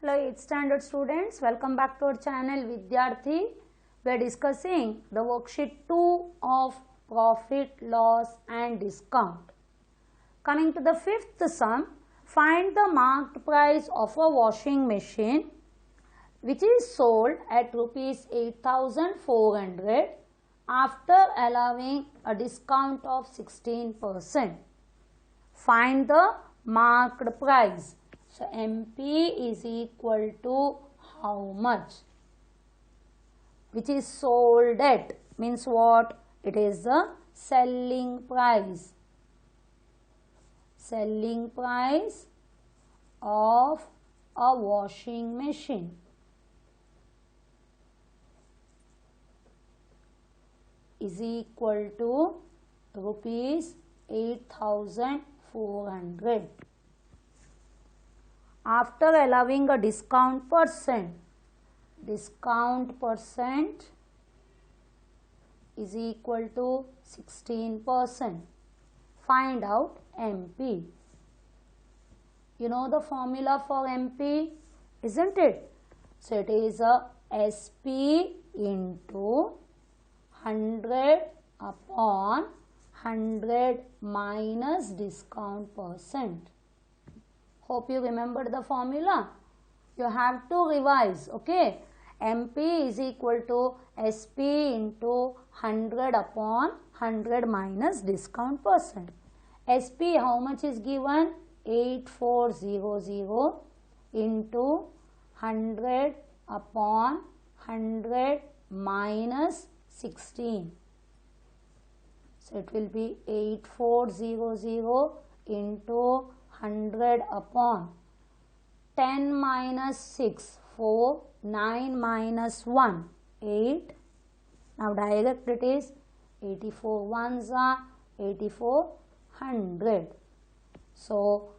Hello 8th standard students, welcome back to our channel Vidyarthi. We are discussing the worksheet 2 of profit, loss and discount. Coming to the fifth sum, find the marked price of a washing machine which is sold at rupees 8,400 after allowing a discount of 16%. Find the marked price. So MP is equal to how much? Which is sold at means what? It is the selling price. Selling price of a washing machine is equal to rupees 8,400. After allowing a discount percent is equal to 16%. Find out MP. You know the formula for MP, isn't it? So it is a SP into 100 upon 100 minus discount percent. Hope you remembered the formula. You have to revise, okay? MP is equal to SP into 100 upon 100 minus discount percent. SP how much is given? 8400 into 100 upon 100 minus 16. So it will be 8400 into 100 upon 10 minus 6, 4, 9 minus 1, 8. Now direct it is 84 ones are 8400. So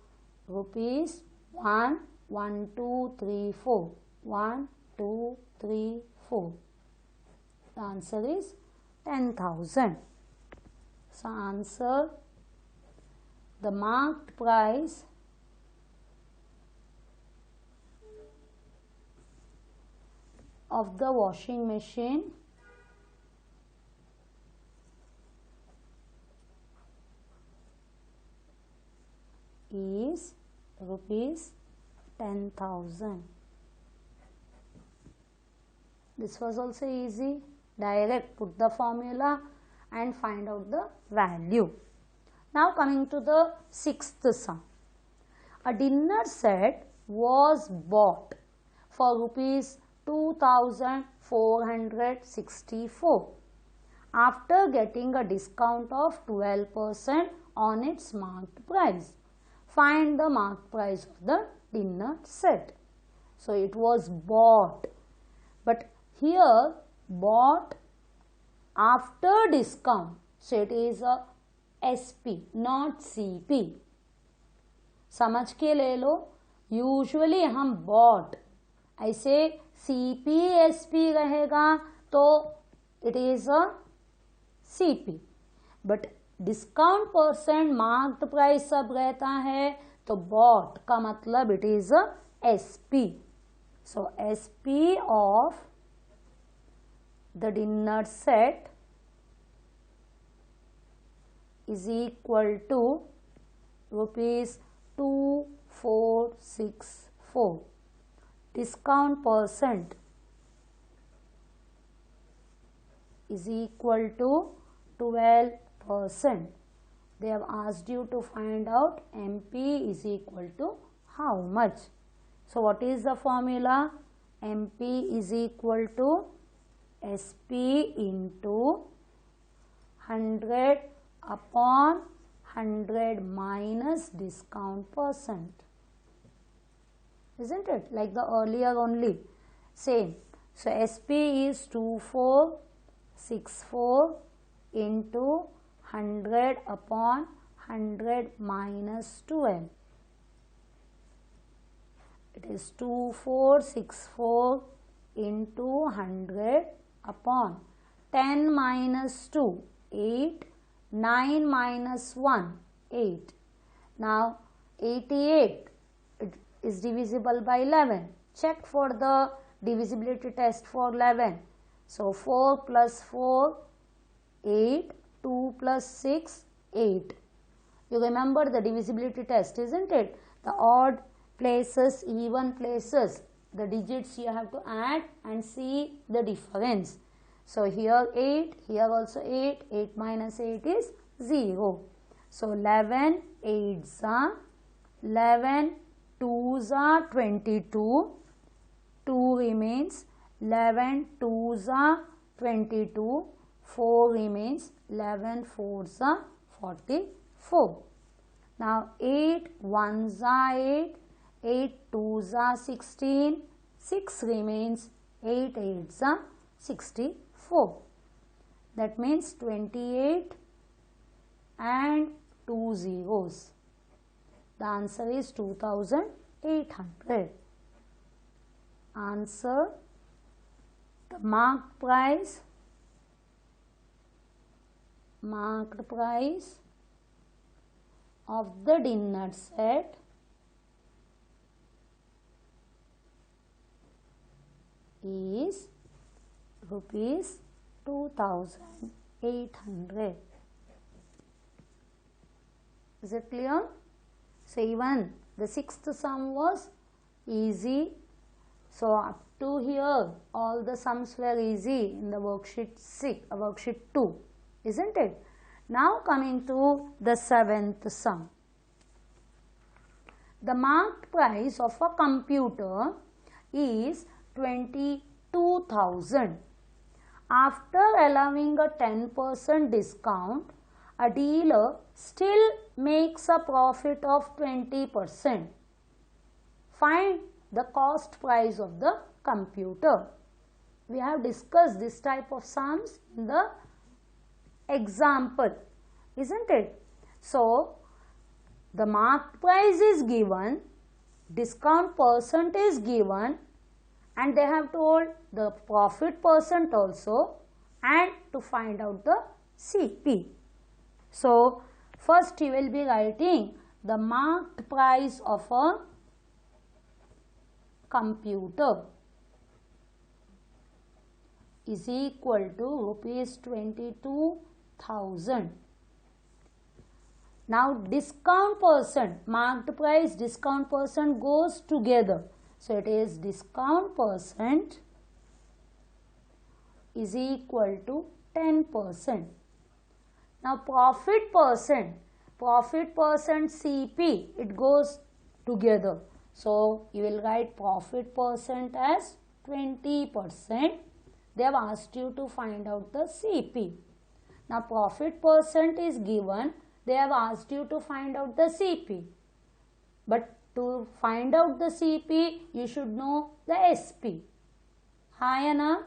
rupees 1, 1, 2, 3, 4. 1, 2, 3, 4. The answer is 10,000. So answer, the marked price of the washing machine is rupees 10,000. This was also easy. Direct put the formula and find out the value. Now coming to the sixth sum. A dinner set was bought for rupees 2,464 after getting a discount of 12% on its marked price. Find the marked price of the dinner set. So it was bought, but here bought after discount. So it is a SP not CP. समझ के ले लो. Usually हम bot ऐसे CP SP रहेगा तो it is a CP, but discount percent marked price सब रहता है तो बॉट का मतलब it is a SP. So SP of the dinner set is equal to rupees 2,464. Discount percent is equal to 12%. They have asked you to find out MP is equal to how much. So what is the formula? MP is equal to SP into 100 upon 100 minus discount percent. Isn't it? Like the earlier only. Same. So SP is 2464 into 100 upon 100 minus 12. It is 2464 into 100 upon 10 minus 2, 8. 9 minus 1, 8. Now 88 is divisible by 11. check for the divisibility test for 11. So 4 plus 4, 8, 2 plus 6, 8. You remember the divisibility test, isn't it? The odd places, even places, the digits you have to add and see the difference. So here 8, here also 8, 8 minus 8 is 0. So 11 8s are 11 2s are 22, 2 remains, 11 2s are 22, 4 remains, 11 4s are 44. Now 8 1s are 8, 8 2s are 16, 6 remains, 8 8s are 64. That means 28 and 2 zeros. The answer is 2800. Answer: the marked price of the dinner set is rupees 2800. Is it clear? So even the sixth sum was easy. So up to here all the sums were easy in the worksheet 2, isn't it? Now coming to the seventh sum. The marked price of a computer is 22,000. After allowing a 10% discount, a dealer still makes a profit of 20%. Find the cost price of the computer. We have discussed this type of sums in the example, isn't it? So, the marked price is given, discount percent is given, and they have told the profit percent also, and to find out the CP. So, first you will be writing the marked price of a computer is equal to rupees 22,000. Now discount percent, marked price, discount percent goes together. So it is discount percent is equal to 10%. Now profit percent CP, it goes together. So you will write profit percent as 20%. They have asked you to find out the CP. Now profit percent is given. They have asked you to find out the CP. But to find out the CP, you should know the SP. है ना?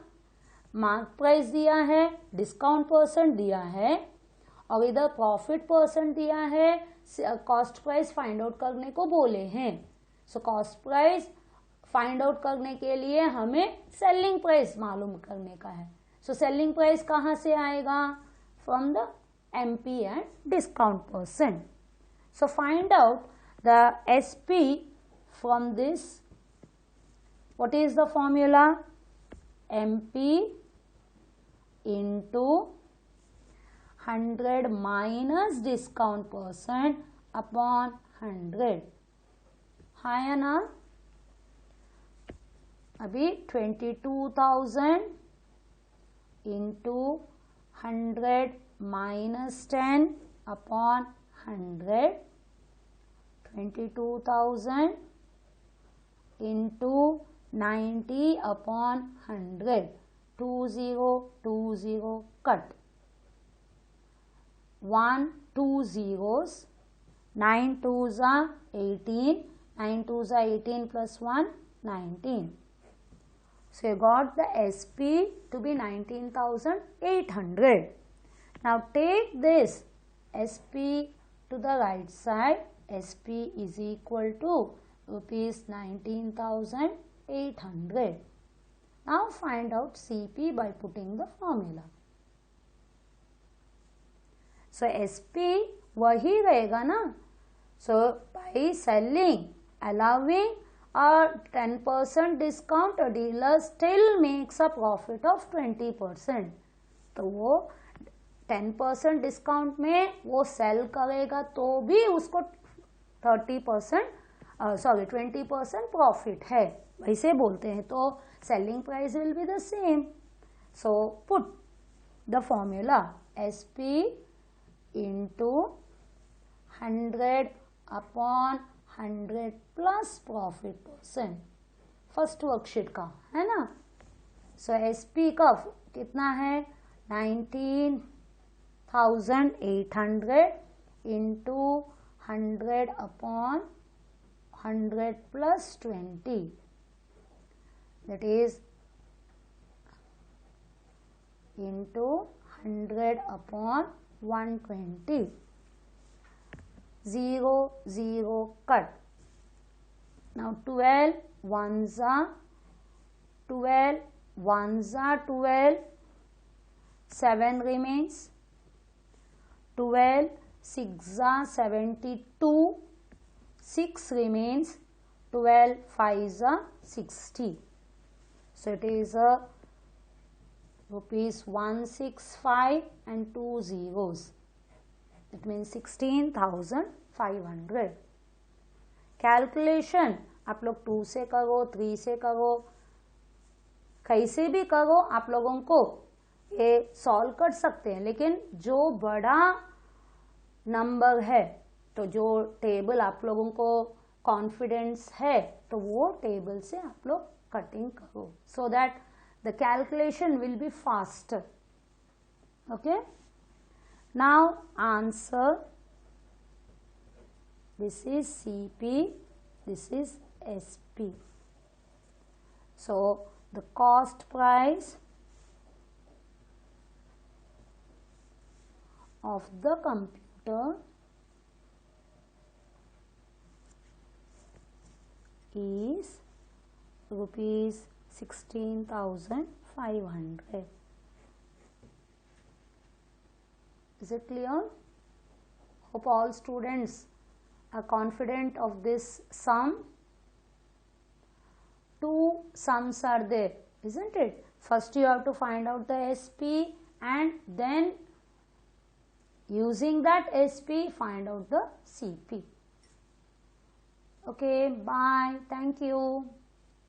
Mark price दिया है, discount percent दिया है और इधर profit percent दिया है, कॉस्ट प्राइस फाइंड आउट करने को बोले हैं. So cost price find out करने के लिए हमें सेलिंग प्राइस मालूम करने का है. सो सेलिंग प्राइस कहाँ से आएगा? From the MP and discount percent. So find out the SP from this. What is the formula? MP into 100 minus discount percent upon 100. है ना? अभी 22,000 into 100 minus 10 upon 100, 22,000 into 90 upon 100, 20 cut, 1 2 zeros, 9 2s are 18, 9 2s are 18 plus 1 19. So you got the SP to be 19,800. Now take this SP to the right side. SP is equal to rupees 19,800. Now find out CP by putting the formula. So SP वही रहेगा ना. So by selling, allowing a 10% discount, a dealer still makes a profit of 20%. तो वो 10% discount में वो cell करेगा तो भी उसको 20% प्रॉफिट है, वैसे बोलते हैं. तो selling price will be the same. So put the formula SP into 100 upon 100 plus profit percent. First worksheet का है ना. सो SP का कितना है 19,800 into 100 upon 100 plus 20, that is into 100 upon 120. 0 0 cut. Now 12 ones are 12, ones are 12, 7 remains. 12 6 are 72, 6 remains. 12 5s are 60. So it is a rupees 165 and 2 zeros. That means 16,500. Calculation आप लोग 2 से करो, 3 से करो, कैसे भी करो आप लोगों को ये सॉल्व कर सकते हैं. लेकिन जो बड़ा नंबर है तो जो टेबल आप लोगों को कॉन्फिडेंस है तो वो टेबल से आप लोग कटिंग करो, so that the calculation will be faster. Okay. Now answer. This is CP, this is SP. So the cost price of the computer is rupees 16,500. Is it clear? Hope all students are confident of this sum. 2 sums are there, isn't it? First you have to find out the SP and then using that SP find out the CP. Okay, bye. Thank you.